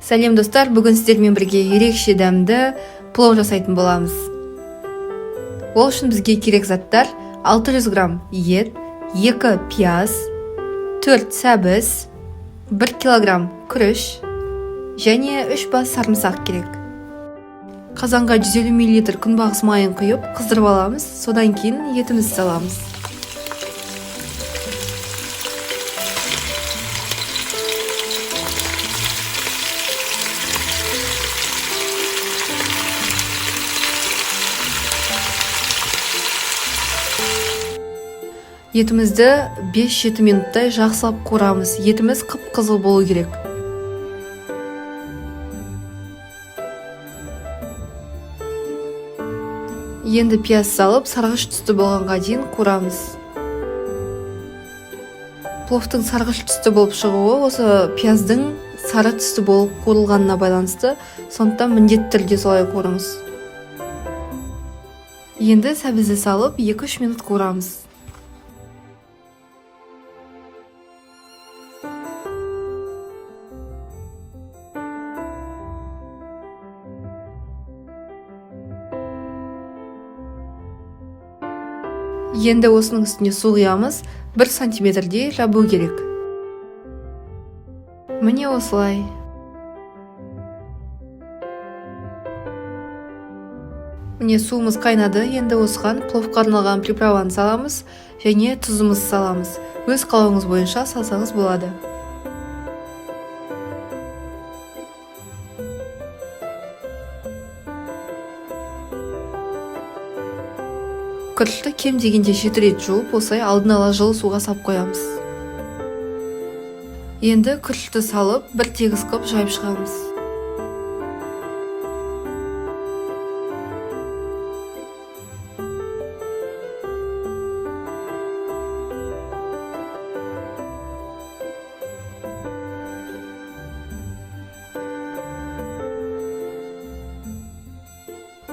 Сәлем достар, бүгін сіздермен бірге ерекше дәмді плов жасайтын боламыз. Ол үшін бізге керек заттар: 600 грамм ет, 2 пияз, 4 сәбіз, 1 килограмм күріш және 3 бас сарымсақ керек. Қазанға 150 мл күнбағыс майын құйып қыздырып аламыз, содан кейін етімізді саламыз. Етімізді 5-7 минуттай жақсылап қуырамыз. Етіміз қып-қызыл болу керек. Енді пияз салып, сарғыш түсті болғанға дейін қуырамыз. Пловтың сарғыш түсті болып шығуы осы пияздың сары түсті болып қуырылғанына байланысты, сондықтан міндетті түрде солай қуырыңыз. Енді сәбізді салып 2-3 минут қуырамыз. Енді осының үстіне су құямыз, 1 сантиметрдей жабу керек. Міне осылай. Міне суымыз қайнады, енді осыған пловқа арналған приправаны саламыз және тұзымызды саламыз. Өз қалауыңыз бойынша салсаңыз болады. Күрішті кем дегенде 7 рет жуып, осылай алдын ала жылы суға сап қоямыз. Енді күрішті салып, бір тегіс қып жайып шығамыз.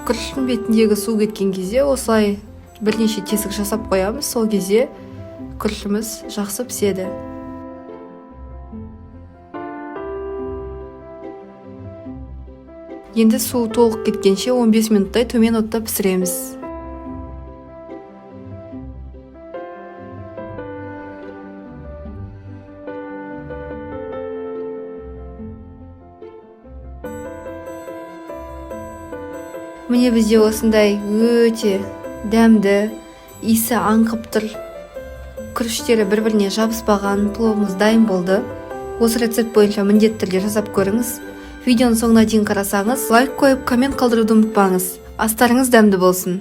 Күріштің бетіндегі су кеткен кезде осылай бірнеше тесік жасап қоямыз, сол кезде күрішіміз жақсы піседі. Енді су толық кеткенше 15 минуттай төмен отта пісіреміз. Міне бізде осындай өте дәмді, иісі аңқып тұр. Күріштері бір-біріне жабыспаған пловымыз дайын болды. Осы рецепт бойынша міндетті түрде жасап көріңіз. Видеоның соңына дейін қарасаңыз, лайк қойып, коммент қалдыруды ұмытпаңыз. Астарыңыз дәмді болсын.